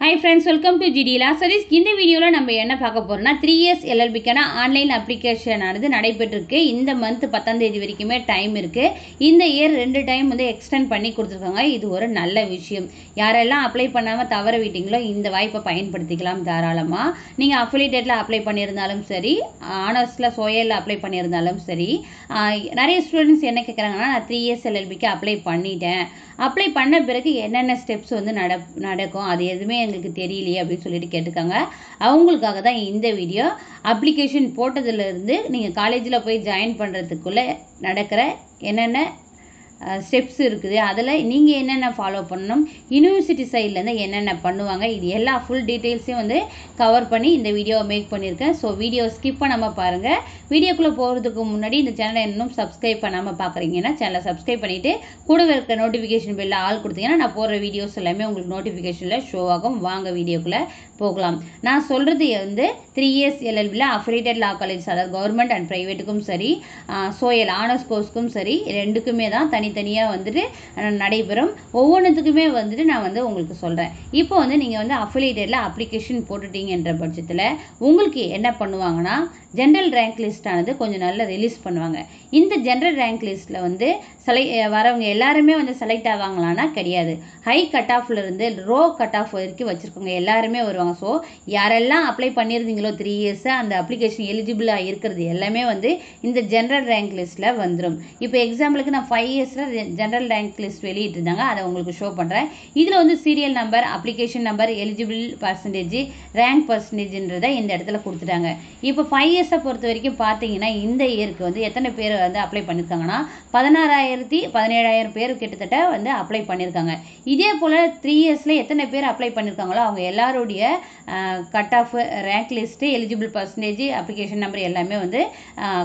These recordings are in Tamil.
Hi friends, welcome to GD Law Studies. இந்த வீடியோல நம்ம என்ன பார்க்க போறோம்னா 3 years LLB-க்கான ஆன்லைன் அப்ளிகேஷன் ஆனது நடைபெற்றிருக்கு. இந்த மந்த் 10ஆம் தேதி வரைக்குமே டைம் இருக்கு. இந்த இயர் 2 டைம் வந்து எக்ஸ்டெண்ட் பண்ணி கொடுத்திருக்காங்க. இது ஒரு நல்ல விஷயம். யாரெல்லாம் அப்ளை பண்ணாம தவற விட்டீங்களோ இந்த வாய்ப்பை பயன்படுத்திக்கலாம் தாராளமா. நீங்க அஃபிலியேட்டட்ல அப்ளை பண்ணியிருந்தாலும் சரி, ஆனர்ஸ்ல சோயல்ல அப்ளை பண்ணியிருந்தாலும் சரி, நிறைய ஸ்டூடெண்ட்ஸ் என்ன கேக்குறாங்கன்னா நான் 3 years LLB-க்கு அப்ளை பண்ணிட்டேன். அப்ளை பண்ண பிறகு என்னென்ன ஸ்டெப்ஸ் வந்து நடக்கும் அது எதுவுமே எங்களுக்கு தெரியலையே அப்படின்னு சொல்லிட்டு கேட்டுக்காங்க. அவங்களுக்காக தான் இந்த வீடியோ. அப்ளிகேஷன் போட்டதுலேருந்து நீங்கள் காலேஜில் போய் ஜாயின் பண்ணுறதுக்குள்ளே நடக்கிற என்னென்ன ஸ்டெப்ஸ் இருக்குது, அதில் நீங்கள் என்னென்ன ஃபாலோ பண்ணணும், யூனிவர்சிட்டி சைட்லேருந்து என்னென்ன பண்ணுவாங்க, இது எல்லா ஃபுல் டீட்டெயில்ஸையும் வந்து கவர் பண்ணி இந்த வீடியோவை மேக் பண்ணியிருக்கேன். ஸோ வீடியோ ஸ்கிப் பண்ணாமல் பாருங்கள். வீடியோக்குள்ளே போகிறதுக்கு முன்னாடி இந்த சேனலை இன்னும் சப்ஸ்கிரைப் பண்ணாமல் பார்க்குறீங்கன்னா சேனலை சப்ஸ்கிரைப் பண்ணிவிட்டு கூடவே இருக்க நோட்டிஃபிகேஷன் பெல்ல ஆல் கொடுத்தீங்கன்னா நான் போடுற வீடியோஸ் எல்லாமே உங்களுக்கு நோட்டிஃபிகேஷனில் ஷோ ஆகும். வாங்க வீடியோக்குள்ளே போகலாம். நான் சொல்கிறது வந்து 3 years LLB-ல அஃபிலியேட்டட் லா காலேஜ், அதாவது கவர்மெண்ட் அண்ட் ப்ரைவேட்டுக்கும் சரி, சோயல் ஆனர்ஸ் கோர்ஸ்க்கும் சரி, ரெண்டுக்குமே தான் தனித்தனியாக வந்துட்டு நடைபெறும். ஒவ்வொன்றுத்துக்குமே வந்துட்டு நான் வந்து உங்களுக்கு சொல்கிறேன். இப்போ வந்து நீங்கள் வந்து அஃபிலியேட்டடில் அப்ளிகேஷன் போட்டுட்டீங்கன்ற பட்சத்தில் உங்களுக்கு என்ன பண்ணுவாங்கன்னா ஜென்ரல் ரேங்க் லிஸ்ட்டானது கொஞ்சம் நல்லா ரிலீஸ் பண்ணுவாங்க. இந்த ஜென்ரல் ரேங்க் லிஸ்ட்டில் வந்து வரவங்க எல்லாருமே வந்து செலக்ட் ஆவாங்களான்னா கிடையாது. ஹை கட் ஆஃப்லேருந்து ரோ கட் ஆஃப் வரைக்கும் வச்சுருக்கவங்க எல்லாருமே வருவாங்க. ஸோ யாரெல்லாம் அப்ளை பண்ணியிருந்தீங்களோ 3 years அந்த அப்ளிகேஷன் எலிஜிபிளாக இருக்கிறது எல்லாமே வந்து இந்த ஜென்ரல் ரேங்க் லிஸ்ட்டில் வந்துடும். இப்போ எக்ஸாம்பிளுக்கு நான் 5 years ஜென்ரல் ரேங்க் லிஸ்ட் வெளியிட்டிருந்தாங்க, அதை உங்களுக்கு ஷோ பண்ணுறேன். இதில் வந்து serial number, application number, eligible percentage, rank பர்சன்டேஜ்ன்றதை இந்த இடத்துல கொடுத்துட்டாங்க. இப்போ 5 years-ஐ பொறுத்த வரைக்கும் பார்த்தீங்கன்னா இந்த இயருக்கு வந்து எத்தனை பேர் வந்து அப்ளை பண்ணியிருக்காங்கன்னா 16,000-17,000 பேர் கிட்டத்தட்ட வந்து அப்ளை பண்ணியிருக்காங்க. இதே போல் 3 years-ல எத்தனை பேர் அப்ளை பண்ணியிருக்காங்களோ அவங்க எல்லாருடைய cut off, rank list, eligible percentage, application number எல்லாமே வந்து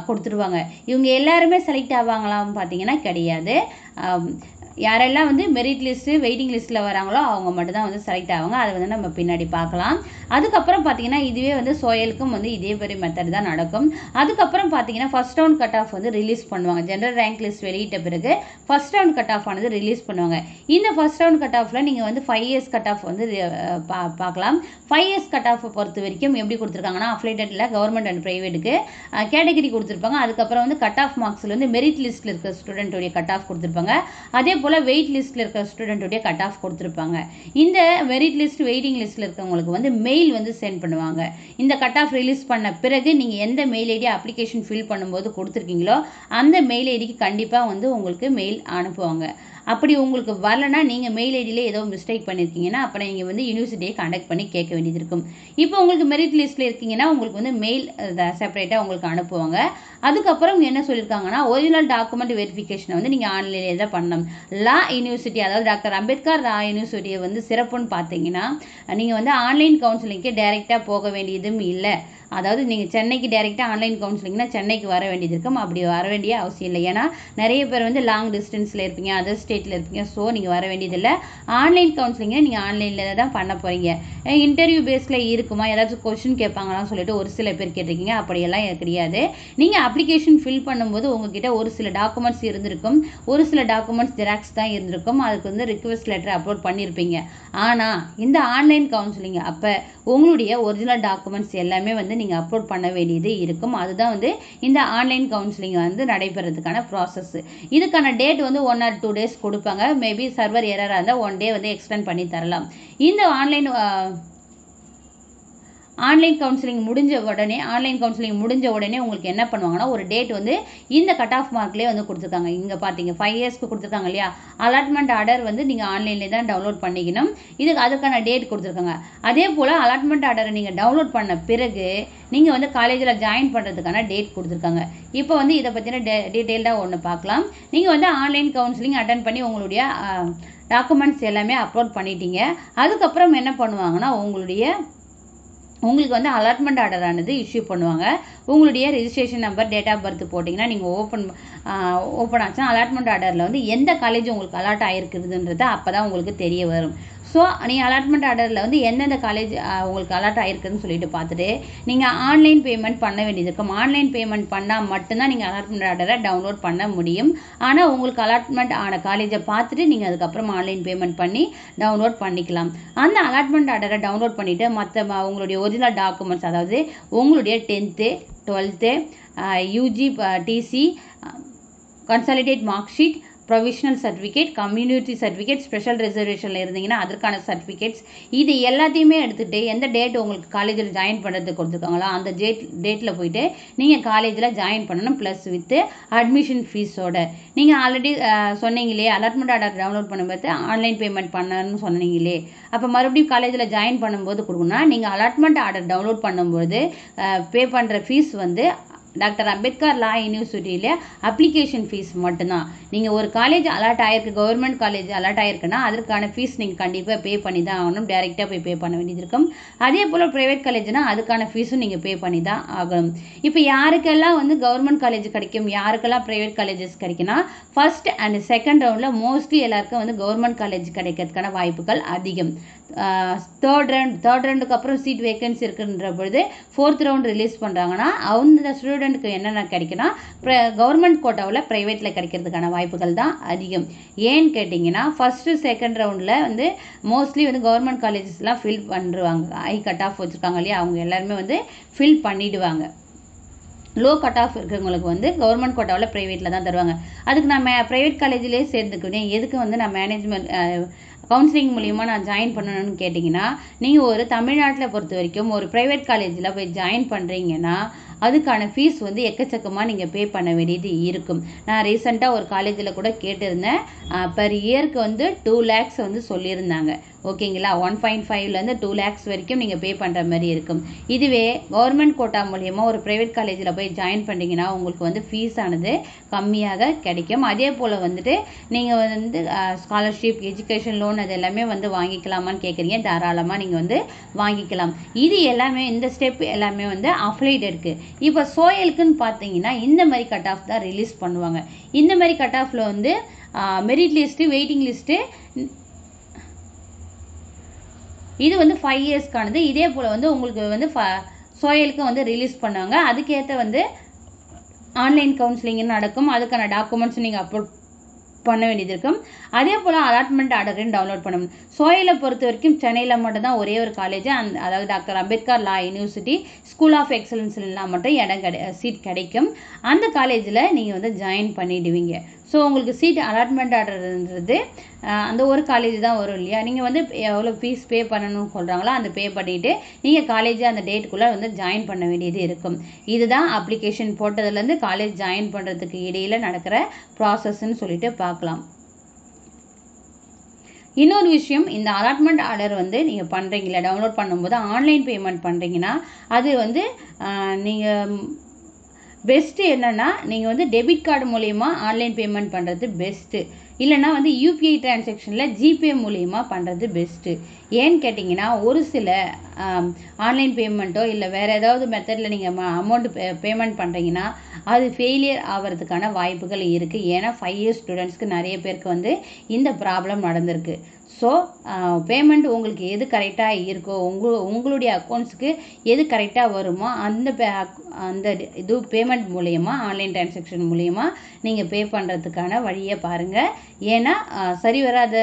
கொடுத்துருவாங்க. இவங்க எல்லாருமே செலக்ட் ஆவாங்களான்னு பார்த்தீங்கன்னா கிடையாது. யாரெல்லாம் வந்து மெரிட் லிஸ்ட்டு, வெயிட்டிங் லிஸ்ட்டில் வராங்களோ அவங்க மட்டும்தான் வந்து செலக்ட் ஆவாங்க. அதை வந்து நம்ம பின்னாடி பார்க்கலாம். அதுக்கப்புறம் பார்த்தீங்கன்னா இதுவே வந்து சோயலுக்கும் வந்து இதே பெரிய மெத்தட் தான் நடக்கும். அதுக்கப்புறம் பார்த்தீங்கன்னா ஃபர்ஸ்ட் ரவுண்ட் கட் ஆஃப் வந்து ரிலீஸ் பண்ணுவாங்க. ஜென்ரல் ரேங்க் லிஸ்ட் வெளியிட்ட பிறகு ஃபர்ஸ்ட் ரவுண்ட் கட் ஆஃப் ஆனது ரிலீஸ் பண்ணுவாங்க. இந்த ஃபர்ஸ்ட் ரவுண்ட் கட் ஆஃபில் நீங்கள் வந்து 5 years கட் ஆஃப் வந்து பார்க்கலாம். 5 years கட் ஆஃபை பொறுத்த வரைக்கும் எப்படி கொடுத்துருக்காங்கன்னா அஃபிலியேட்டடில் கவர்மெண்ட் அண்ட் ப்ரைவேட்டுக்கு கேட்டகரி கொடுத்துருப்பாங்க. அதுக்கப்புறம் வந்து கட் ஆஃப் மார்க்ஸில் வந்து மெரிட் லிஸ்ட்டில் இருக்கிற ஸ்டூடெண்ட்டுடைய கட் ஆஃப் கொடுத்துருப்பாங்க. அதே போல் வெயிட் லிஸ்ட்டில் இருக்கிற ஸ்டூடெண்ட்டுடைய கட் ஆஃப் கொடுத்துருப்பாங்க. இந்த மெரிட் லிஸ்ட், வெயிட்டிங் லிஸ்ட்டில் இருக்கவங்களுக்கு வந்து மெயில் வந்து சென்ட் பண்ணுவாங்க. இந்த கட் ஆஃப் ரிலீஸ் பண்ண பிறகு நீங்கள் எந்த மெயில் ஐடி அப்ளிகேஷன் ஃபில் பண்ணும்போது கொடுத்துருக்கீங்களோ அந்த மெயில் ஐடிக்கு கண்டிப்பாக வந்து உங்களுக்கு மெயில் அனுப்புவாங்க. அப்படி உங்களுக்கு வரலைன்னா நீங்கள் மெயில் ஐடியில் ஏதோ மிஸ்டேக் பண்ணியிருக்கீங்கன்னா அப்புறம் நீங்கள் வந்து யூனிவர்சிட்டியை கான்டாக்ட் பண்ணி கேட்க வேண்டியது இருக்கும். இப்போ உங்களுக்கு மெரிட் லிஸ்ட்டில் இருக்கீங்கன்னா உங்களுக்கு வந்து மெயில் செப்பரேட்டாக உங்களுக்கு அனுப்புவாங்க. அதுக்கப்புறம் என்ன சொல்லியிருக்காங்கன்னா ஒரிஜினல் டாக்குமெண்ட் வெரிஃபிகேஷனை வந்து நீங்கள் ஆன்லைனில் தான் பண்ணணும். லா யூனிவர்சிட்டி, அதாவது டாக்டர் அம்பேத்கர் லா யூனிவர்சிட்டியை வந்து சிறப்புன்னு பார்த்தீங்கன்னா நீங்கள் வந்து ஆன்லைன் கவுன்சிலிங்க்கு டைரெக்டாக போக வேண்டியதும் இல்லை. அதாவது நீங்கள் சென்னைக்கு டைரெக்டாக ஆன்லைன் கவுன்சிலிங்னா சென்னைக்கு வர வேண்டியது இருக்கும். அப்படி வர வேண்டிய அவசியம் இல்லை. ஏன்னா நிறைய பேர் வந்து லாங் டிஸ்டன்ஸில் இருப்பீங்க, அதர் ஸ்டேட்டில் இருப்பீங்க. ஸோ நீங்கள் வர வேண்டியதில்லை. ஆன்லைன் கவுன்சிலிங்கை நீங்கள் ஆன்லைனில் தான் பண்ண போகிறீங்க. இன்டர்வியூ பேஸில் இருக்குமா, ஏதாச்சும் கொஸ்டின் கேட்பாங்களான்னு சொல்லிட்டு ஒரு சில பேர் கேட்டிருக்கீங்க. அப்படியெல்லாம் கிடையாது. நீங்கள் அப்ளிகேஷன் ஃபில் பண்ணும்போது உங்ககிட்ட ஒரு சில டாக்குமெண்ட்ஸ் இருந்திருக்கும், ஒரு சில டாக்குமெண்ட்ஸ் ஜெராக்ஸ் தான் இருந்திருக்கும். அதுக்கு வந்து ரிக்வெஸ்ட் லெட்டர் அப்லோட் பண்ணியிருப்பீங்க. ஆனால் இந்த ஆன்லைன் கவுன்சிலிங் அப்போ உங்களுடைய ஒரிஜினல் டாக்குமெண்ட்ஸ் எல்லாமே வந்து நீங்கள் அப்லோட் பண்ண வேண்டியது இருக்கும். அதுதான் வந்து இந்த ஆன்லைன் கவுன்சிலிங் வந்து நடைபெறதுக்கான ப்ராசஸ். இதுக்கான டேட் வந்து 1 or 2 days கொடுப்பாங்க. மேபி சர்வர் எரராக இருந்தால் 1 day வந்து எக்ஸ்டெண்ட் பண்ணி தரலாம். இந்த ஆன்லைன் கவுன்சிலிங் முடிஞ்ச உடனே உங்களுக்கு என்ன பண்ணுவாங்கன்னா ஒரு டேட் வந்து இந்த கட் ஆஃப் மார்க்லேயே வந்து கொடுத்துருக்காங்க. இங்கே பார்த்தீங்க 5 years-க்கு கொடுத்துருக்காங்க இல்லையா, அலாட்மெண்ட் ஆர்டர் வந்து நீங்கள் ஆன்லைன்லேயே தான் டவுன்லோட் பண்ணிக்கணும். அதுக்கான டேட் கொடுத்துருக்காங்க. அதே போல் அலாட்மெண்ட் ஆர்டரை நீங்கள் டவுன்லோட் பண்ண பிறகு நீங்கள் வந்து காலேஜில் ஜாயின் பண்ணுறதுக்கான டேட் கொடுத்துருக்காங்க. இப்போ வந்து இதை பற்றின டீட்டெயில்டாக ஒன்று பார்க்கலாம். நீங்கள் வந்து ஆன்லைன் கவுன்சிலிங் அட்டன் பண்ணி உங்களுடைய டாக்குமெண்ட்ஸ் எல்லாமே அப்லோட் பண்ணிட்டீங்க. அதுக்கப்புறம் என்ன பண்ணுவாங்கன்னா உங்களுக்கு வந்து அலாட்மெண்ட் ஆர்டர் ஆனது இஷ்யூ பண்ணுவாங்க. உங்களுடைய registration number, date of birth போட்டிங்கன்னா நீங்கள் ஓப்பன் ஆச்சுன்னா அலாட்மெண்ட் ஆர்டரில் வந்து எந்த காலேஜ் உங்களுக்கு அலாட் ஆகிருக்குதுன்றது அப்போ தான் உங்களுக்கு தெரிய வரும். ஸோ நீங்கள் அலாட்மெண்ட் ஆர்டரில் வந்து எந்தெந்த காலேஜ் உங்களுக்கு அலாட் ஆகிருக்குன்னு சொல்லிட்டு பார்த்துட்டு நீங்கள் ஆன்லைன் பேமெண்ட் பண்ண வேண்டியது இருக்கும். ஆன்லைன் பேமெண்ட் பண்ணால் மட்டும்தான் நீங்கள் அலாட்மெண்ட் ஆர்டரை டவுன்லோட் பண்ண முடியும். ஆனால் உங்களுக்கு அலாட்மெண்ட் ஆன காலேஜை பார்த்துட்டு நீங்கள் அதுக்கப்புறம் ஆன்லைன் பேமெண்ட் பண்ணி டவுன்லோட் பண்ணிக்கலாம். அந்த அலாட்மெண்ட் ஆர்டரை டவுன்லோட் பண்ணிவிட்டு மற்ற உங்களுடைய ஒரிஜினல் டாக்குமெண்ட்ஸ், அதாவது உங்களுடைய 10th 12th UG TC, consolidate mark sheet, provisional certificate, community certificate, special ரிசர்வேஷனில் இருந்தீங்கன்னா அதற்கான சர்டிஃபிகேட்ஸ், இது எல்லாத்தையுமே எடுத்துகிட்டு எந்த டேட் உங்களுக்கு காலேஜில் ஜாயின் பண்ணுறதுக்கு கொடுத்துருக்காங்களோ அந்த டேட்டில் போயிட்டு நீங்கள் காலேஜில் ஜாயின் பண்ணணும். Plus with admission ஃபீஸோட. நீங்கள் ஆல்ரெடி சொன்னீங்களே அலாட்மெண்ட் ஆர்டர் டவுன்லோட் பண்ணும்போது ஆன்லைன் பேமெண்ட் பண்ணணும்னு சொன்னீங்களே, அப்போ மறுபடியும் காலேஜில் ஜாயின் பண்ணும்போது கொடுக்கணும்னா நீங்கள் அலாட்மெண்ட் ஆர்டர் டவுன்லோட் பண்ணும்போது பே பண்ணுற ஃபீஸ் வந்து டாக்டர் அம்பேத்கர் லா யூனிவர்சிட்டியில் அப்ளிகேஷன் ஃபீஸ் மட்டும்தான். நீங்கள் ஒரு காலேஜ் அலாட் ஆகிருக்கு, கவர்மெண்ட் காலேஜ் அலாட் ஆகிருக்குன்னா அதற்கான ஃபீஸ் நீங்கள் கண்டிப்பாக பே பண்ணி தான் ஆகணும். டேரெக்டாக போய் பே பண்ண வேண்டியது இருக்கும். அதே போல் ப்ரைவேட் காலேஜ்னால் அதுக்கான ஃபீஸும் நீங்கள் பே பண்ணி தான் ஆகணும். இப்போ யாருக்கெல்லாம் வந்து கவர்மெண்ட் காலேஜ் கிடைக்கும், யாருக்கெல்லாம் ப்ரைவேட் காலேஜஸ் கிடைக்குன்னா ஃபர்ஸ்ட் அண்ட் செகண்ட் ரவுண்டில் மோஸ்ட்லி எல்லாருக்கும் வந்து கவர்மெண்ட் காலேஜ் கிடைக்கிறதுக்கான வாய்ப்புகள் அதிகம். தேர்ட் ரவுண்டுக்கு அப்புறம் சீட் வேகன்சி இருக்குன்ற பொழுது 4th ரவுண்ட் ரிலீஸ் பண்ணுறாங்கன்னா அந்த ஸ்டூடெண்ட்டுக்கு என்னென்ன கிடைக்குன்னா கவர்மெண்ட் கோட்டாவில் ப்ரைவேட்டில் கிடைக்கிறதுக்கான வாய்ப்புகள் தான் அதிகம். ஏன்னு கேட்டிங்கன்னா ஃபஸ்ட்டு செகண்ட் ரவுண்டில் வந்து மோஸ்ட்லி வந்து கவர்மெண்ட் காலேஜஸ்லாம் ஃபில் பண்ணிடுவாங்க. ஹை கட் ஆஃப் வச்சுருக்காங்க இல்லையா, அவங்க எல்லாருமே வந்து ஃபில் பண்ணிவிடுவாங்க. லோ கட் ஆஃப் இருக்கிறவங்களுக்கு வந்து கவர்மெண்ட் கோட்டாவில் ப்ரைவேட்டில் தான் தருவாங்க. அதுக்கு நான் ப்ரைவேட் காலேஜ்லேயே சேர்ந்துக்குவேன். எதுக்கு வந்து நான் மேனேஜ்மெண்ட் கவுன்சிலிங் மூலிமா நான் ஜாயின் பண்ணணும்னு கேட்டிங்கன்னா, நீங்கள் ஒரு தமிழ்நாட்டில் பொறுத்த வரைக்கும் ஒரு ப்ரைவேட் காலேஜில் போய் ஜாயின் பண்ணுறீங்கன்னா அதுக்கான ஃபீஸ் வந்து எக்கச்சக்கமாக நீங்கள் பே பண்ண வேண்டியது இருக்கும். நான் ரீசெண்டாக ஒரு காலேஜில் கூட கேட்டிருந்தேன். பர் இயருக்கு வந்து 2 lakhs வந்து சொல்லியிருந்தாங்க. ஓகேங்களா, 1.5லேருந்து 2 lakhs வரைக்கும் நீங்கள் பே பண்ணுற மாதிரி இருக்கும். இதுவே கவர்மெண்ட் கோட்டா மூலிமா ஒரு ப்ரைவேட் காலேஜில் போய் ஜாயின் பண்ணிங்கன்னா உங்களுக்கு வந்து ஃபீஸ் ஆனது கம்மியாக கிடைக்கும். அதே போல் வந்துட்டு நீங்கள் வந்து ஸ்காலர்ஷிப், எஜுகேஷன் லோன் அது எல்லாமே வந்து வாங்கிக்கலாமான்னு கேட்குறீங்க. தாராளமாக நீங்கள் வந்து வாங்கிக்கலாம். இது எல்லாமே இந்த ஸ்டெப் எல்லாமே வந்து அஃபிலியேட்டட்க்கு. இப்போ சோயலுக்குன்னு பார்த்தீங்கன்னா இந்த மாதிரி கட் ஆஃப் தான் ரிலீஸ் பண்ணுவாங்க. இந்த மாதிரி கட் ஆஃபில் வந்து மெரிட் லிஸ்ட்டு, வெயிட்டிங் லிஸ்ட்டு, இது வந்து 5 இயர்ஸ்க்கானது. இதே போல் வந்து உங்களுக்கு வந்து சோயலுக்கு வந்து ரிலீஸ் பண்ணுவாங்க. அதுக்கேற்ற வந்து ஆன்லைன் கவுன்சிலிங் நடக்கும். அதுக்கான டாக்குமெண்ட்ஸ் நீங்கள் அப்லோட் பண்ண வேண்டியது இருக்கும். அதே போல் அலாட்மெண்ட் ஆர்டரையும் டவுன்லோட் பண்ணணும். சோயலை பொறுத்த வரைக்கும் சென்னையில் மட்டும் தான் ஒரே ஒரு காலேஜ், அதாவது doctor Ambedkar law university school of எக்ஸலன்ஸ்லாம் மட்டும் சீட் கிடைக்கும். அந்த காலேஜில் நீங்கள் வந்து ஜாயின் பண்ணிடுவீங்க. ஸோ உங்களுக்கு சீட் அலாட்மெண்ட் ஆர்டர்ன்றது அந்த ஒரு காலேஜ் தான் வரும் இல்லையா. நீங்கள் வந்து எவ்வளோ ஃபீஸ் பே பண்ணணும்னு சொல்கிறாங்களோ அந்த பே பண்ணிவிட்டு நீங்கள் காலேஜ் அந்த டேட்டுக்குள்ளே வந்து ஜாயின் பண்ண வேண்டியது இருக்கும். இதுதான் அப்ளிகேஷன் போட்டதுலேருந்து காலேஜ் ஜாயின் பண்ணுறதுக்கு இடையில் நடக்கிற ப்ராசஸ்ன்னு சொல்லிட்டு பார்க்கலாம். இன்னொரு விஷயம், இந்த அலாட்மெண்ட் ஆர்டர் வந்து நீங்கள் பண்ணுறீங்களா, டவுன்லோட் பண்ணும்போது ஆன்லைன் பேமெண்ட் பண்ணுறீங்கன்னா அது வந்து நீங்கள் பெஸ்ட்டு என்னென்னா நீங்கள் வந்து டெபிட் கார்டு மூலயமா ஆன்லைன் பேமெண்ட் பண்ணுறது பெஸ்ட்டு. இல்லைனா வந்து யூபிஐ டிரான்சாக்ஷனில் ஜிபே மூலயமா பண்ணுறது பெஸ்ட்டு. ஏன்னு கேட்டிங்கன்னா ஒரு சில ஆன்லைன் பேமெண்ட்டோ இல்லை வேறு ஏதாவது மெத்தடில் நீங்கள் அமௌண்ட்டு பேமெண்ட் பண்ணுறீங்கன்னா அது ஃபெயிலியர் ஆகிறதுக்கான வாய்ப்புகள் இருக்குது. ஏன்னா 5 years ஸ்டூடெண்ட்ஸ்க்கு நிறைய பேருக்கு வந்து இந்த ப்ராப்ளம் நடந்திருக்கு. ஸோ பேமெண்ட் உங்களுக்கு எது கரெக்டாக இருக்கோ, உங்களுடைய அக்கௌண்ட்ஸுக்கு எது கரெக்டாக வருமோ அந்த இது பேமெண்ட் மூலயமா, ஆன்லைன் டிரான்சாக்ஷன் மூலயமா நீங்கள் பே பண்ணுறதுக்கான வழியை பாருங்கள். ஏன்னா சரி வராத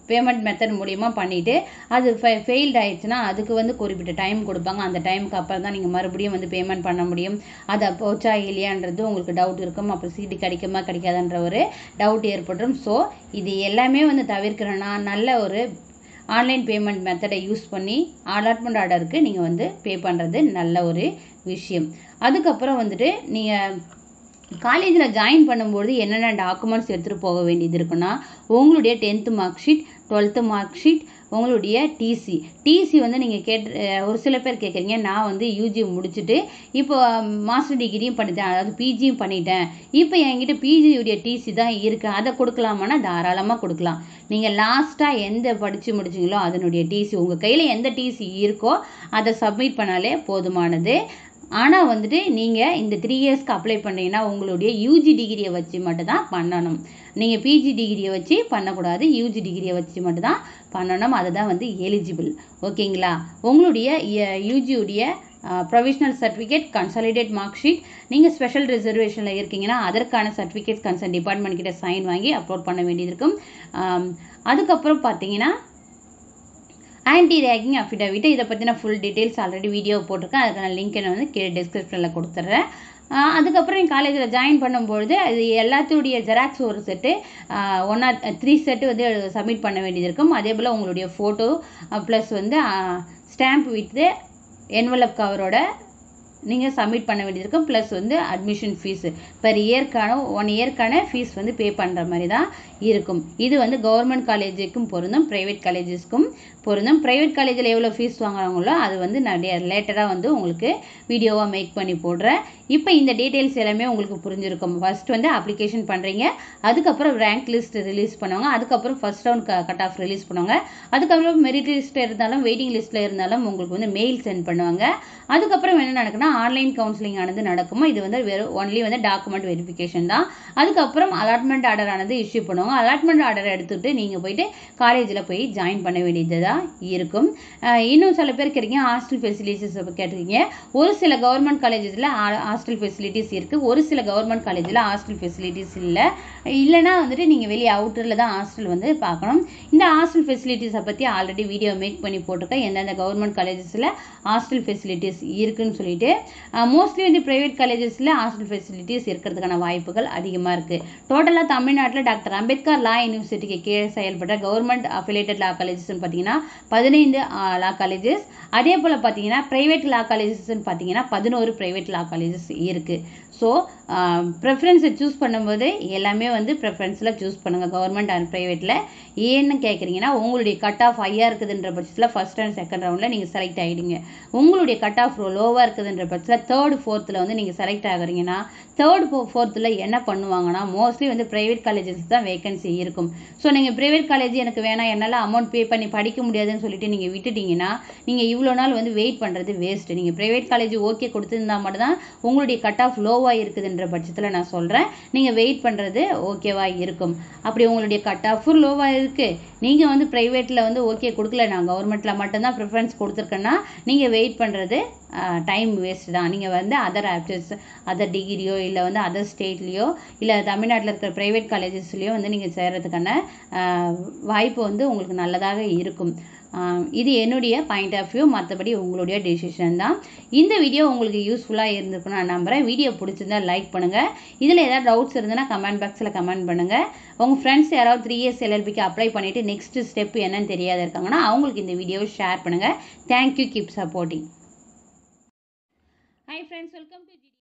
பேமெண்ட் மெத்தட் மூலயமா பண்ணிவிட்டு அது ஃபெயில்ட் ஆயிடுச்சுன்னா அதுக்கு வந்து குறிப்பிட்ட டைம் கொடுப்பாங்க. அந்த டைமுக்கு அப்புறம் தான் நீங்கள் மறுபடியும் வந்து பேமெண்ட் பண்ண முடியும். அது போச்சா இல்லையான்றது உங்களுக்கு டவுட் இருக்கும். அப்புறம் சீட்டு கிடைக்குமா கிடைக்காதுன்ற ஒரு டவுட் ஏற்படும். ஸோ இது எல்லாமே வந்து தவிர்க்கிறேன்னா நல்ல ஒரு ஆன்லைன் பேமெண்ட் மெத்தடை யூஸ் பண்ணி அலாட்மெண்ட் ஆர்டருக்கு நீங்கள் வந்து பே பண்ணுறது நல்ல ஒரு விஷயம். அதுக்கப்புறம் வந்துட்டு நீங்கள் காலேஜில் ஜாயின் பண்ணும்போது என்னென்ன டாக்குமெண்ட்ஸ் எடுத்துகிட்டு போக வேண்டியது இருக்குன்னா, உங்களுடைய 10th mark sheet, 12th mark sheet, உங்களுடைய டிசி வந்து நீங்கள் ஒரு சில பேர் கேட்குறீங்க, நான் வந்து யூஜி முடிச்சுட்டு இப்போ மாஸ்டர் டிகிரியும் பண்ணிட்டேன், அதாவது பிஜியும் பண்ணிட்டேன், இப்போ என்கிட்ட பிஜியுடைய டிசி தான் இருக்குது, அதை கொடுக்கலாமான்னா தாராளமாக கொடுக்கலாம். நீங்கள் லாஸ்ட்டாக எந்த படித்து முடிச்சிங்களோ அதனுடைய டிசி, உங்கள் கையில் எந்த டிசி இருக்கோ அதை சப்மிட் பண்ணாலே போதுமானது. ஆனால் வந்துட்டு நீங்கள் இந்த 3 இயர்ஸ்க்கு அப்ளை பண்ணுறீங்கன்னா உங்களுடைய யூஜி டிகிரியை வச்சு மட்டும் தான் பண்ணணும். நீங்கள் பிஜி டிகிரியை வச்சு பண்ணக்கூடாது, யூஜி டிகிரியை வச்சு மட்டும் தான் பண்ணணும். அதுதான் வந்து எலிஜிபிள். ஓகேங்களா? உங்களுடைய யூஜியுடைய provisional certificate, consolidate mark sheet, நீங்கள் ஸ்பெஷல் ரிசர்வேஷனில் இருக்கீங்கன்னா அதற்கான சர்டிஃபிகேட்ஸ் கன்சர்ன் டிபார்ட்மெண்ட் கிட்ட சைன் வாங்கி அப்லோட் பண்ண வேண்டியது இருக்கும். அதுக்கப்புறம் பார்த்தீங்கன்னா ஆன்டி ரேகிங் அஃபிடவிட், இதை பற்றின ஃபுல் டீட்டெயில்ஸ் ஆல்ரெடி வீடியோ போட்டிருக்கேன். அதுக்கான லிங்க் நான் வந்து கீழே டிஸ்கிரிப்ஷனில் கொடுத்துட்றேன். அதுக்கப்புறம் நீங்கள் காலேஜில் ஜாயின் பண்ணும்பொழுது அது எல்லாத்துடைய ஜெராக்ஸ் ஒரு செட்டு 1 or 3 செட்டு வந்து சப்மிட் பண்ண வேண்டியது இருக்கும். அதே போல் உங்களுடைய ஃபோட்டோ ப்ளஸ் வந்து ஸ்டாம்ப் வித் என்வலப் கவரோட நீங்கள் சப்மிட் பண்ண வேண்டியது இருக்கும். ப்ளஸ் வந்து அட்மிஷன் ஃபீஸு பெர் இயர்க்கான 1 இயர்க்கான ஃபீஸ் வந்து பே பண்ணுற மாதிரி தான் இருக்கும். இது வந்து கவர்மெண்ட் காலேஜுக்கும் பொருந்தும், ப்ரைவேட் காலேஜஸ்க்கும் பொருந்தும். ப்ரைவேட் காலேஜில் எவ்வளோ ஃபீஸ் வாங்குறாங்களோ அது வந்து நான் லேட்டராக வந்து உங்களுக்கு வீடியோவாக மேக் பண்ணி போடுறேன். இப்போ இந்த டீட்டெயில்ஸ் எல்லாமே உங்களுக்கு புரிஞ்சிருக்கும். ஃபர்ஸ்ட் வந்து அப்ளிகேஷன் பண்ணுறீங்க, அதுக்கப்புறம் ரேங்க் லிஸ்ட் ரிலீஸ் பண்ணுவாங்க, அதுக்கப்புறம் first round cut off release பண்ணுவாங்க, அதுக்கப்புறம் மெரிட் லிஸ்ட்டில் இருந்தாலும் வெயிட்டிங் லிஸ்ட்டில் இருந்தாலும் உங்களுக்கு வந்து மெயில் சென்ட் பண்ணுவாங்க. அதுக்கப்புறம் என்ன நடக்குன்னா ஆன்லைன் கவுன்சிலிங் ஆனது நடக்குமா. இது வந்து ஒன்லி வந்து டாக்குமெண்ட் வெரிஃபிகேஷன் தான். அதுக்கப்புறம் அலாட்மெண்ட் ஆர்டர் ஆனது இஷ்யூ பண்ணுவாங்க. அலாட்மெண்ட் ஆர்டரை எடுத்துகிட்டு நீங்கள் போயிட்டு காலேஜில் போய் ஜாயின் பண்ண வேண்டியது தான் இருக்கும். இன்னும் சில பேர் கேட்டீங்க ஹாஸ்டல் ஃபெசிலிட்டிஸ் கேட்டிருக்கீங்க. ஒரு சில கவர்மெண்ட் காலேஜஸில் ஹாஸ்டல் ஃபெசிலிட்டிஸ் இருக்குது, ஒரு சில கவர்மெண்ட் காலேஜில் ஹாஸ்டல் ஃபெசிலிட்டிஸ் இல்லைன்னா வந்துட்டு நீங்கள் வெளியே அவுட்டரில் தான் ஹாஸ்டல் வந்து பார்க்கணும். இந்த ஹாஸ்டல் ஃபெசிலிட்டிஸை பற்றி ஆல்ரெடி வீடியோ மேக் பண்ணி போட்டிருக்கேன், எந்தெந்த கவர்மெண்ட் காலேஜஸில் ஹாஸ்டல் ஃபெசிலிட்டிஸ் இருக்குதுன்னு சொல்லிட்டு. மோஸ்ட்லி வந்து ப்ரைவேட் காலேஜஸில் ஹாஸ்டல் ஃபெசிலிட்டிஸ் இருக்கிறதுக்கான வாய்ப்புகள் அதிகமாக இருக்குது. டோட்டலாக தமிழ்நாட்டில் டாக்டர் அம்பேத்கர் லா யூனிவர்சிட்டிக்கு கீழே செயல்படுற கவர்மெண்ட் அஃபிலியேட்டட் லா காலேஜஸ்ன்னு பார்த்தீங்கன்னா 15 லா காலேஜஸ். அதே போல் பார்த்தீங்கன்னா ப்ரைவேட் லா காலேஜஸ்ன்னு பார்த்தீங்கன்னா 11 ப்ரைவேட் லா காலேஜஸ் இருக்குது. ஸோ ப்ரெஃபரன்ஸை சூஸ் பண்ணும்போது எல்லாமே வந்து ப்ரெஃபரன்ஸில் சூஸ் பண்ணுங்கள், கவர்மெண்ட் அண்ட் ப்ரைவேட்டில். ஏன்னு கேட்குறீங்கன்னா உங்களுடைய கட் ஆஃப் ஹையாக இருக்குதுன்ற பட்சத்தில் ஃபஸ்ட் அண்ட் செகண்ட் ரவுண்டில் நீங்கள் செலக்ட் ஆகிடுங்க. உங்களுடைய கட் ஆஃப் லோவாக இருக்குதுன்ற பட்சத்தில் தேர்ட் ஃபோர்த்தில் வந்து நீங்கள் செலக்ட் ஆகுறீங்கன்னா தேர்ட் ஃபோர்த்தில் என்ன பண்ணுவாங்கன்னா மோஸ்ட்லி வந்து ப்ரைவேட் காலேஜஸ் தான் வேகன்சி இருக்கும். ஸோ நீங்கள் ப்ரைவேட் காலேஜ் எனக்கு வேணாம், என்னால் அமௌண்ட் பே பண்ணி படிக்க முடியாதுன்னு சொல்லிட்டு நீங்கள் விட்டுட்டீங்கன்னா நீங்கள் இவ்வளோ நாள் வந்து வெயிட் பண்ணுறது வேஸ்ட்டு. நீங்கள் ப்ரைவேட் காலேஜ் ஓகே கொடுத்துருந்தா மட்டும் தான் உங்களுடைய கட் ஆஃப் லோவாக இருக்குதுன்ற பட்சத்தில் நான் சொல்கிறேன் நீங்கள் வெயிட் பண்ணுறது ஓகேவாக இருக்கும். அப்படி உங்களுடைய கட் ஆஃப் லோவாக இருக்குது, நீங்கள் வந்து ப்ரைவேட்டில் வந்து ஓகே கொடுக்கல, நான் கவர்மெண்ட்டில் மட்டும்தான் ப்ரிஃபரன்ஸ் கொடுத்துருக்கேன்னா நீங்கள் வெயிட் பண்ணுறது டைம் வேஸ்ட் தான். நீங்கள் வந்து அதர் ஆப்ஷன்ஸ், அதர் டிகிரியோ இல்லை வந்து அதர் ஸ்டேட்லேயோ இல்லை தமிழ்நாட்டில் இருக்கிற ப்ரைவேட் காலேஜஸ்லேயோ வந்து நீங்கள் சேர்கிறதுக்கான வாய்ப்பு வந்து உங்களுக்கு நல்லதாக இருக்கும். இது என்னுடைய பாயிண்ட் ஆஃப் வியூ, மற்றபடி உங்களுடைய டெசிஷன் தான். இந்த வீடியோ உங்களுக்கு யூஸ்ஃபுல்லாக இருந்திருக்குன்னு நான் நம்புகிறேன். வீடியோ பிடிச்சிருந்தா லைக் பண்ணுங்கள். இதில் ஏதாவது டவுட்ஸ் இருந்ததுன்னா கமெண்ட் பாக்ஸில் கமெண்ட் பண்ணுங்கள். உங்கள் ஃப்ரெண்ட்ஸ் யாராவது 3 இயர்ஸ் எல்எல்பிக்கு அப்ளை பண்ணிவிட்டு நெக்ஸ்ட் ஸ்டெப் என்னன்னு தெரியாத இருக்காங்கன்னா அவங்களுக்கு இந்த வீடியோவை ஷேர் பண்ணுங்கள். Thank you, keep supporting. Hi friends, welcome to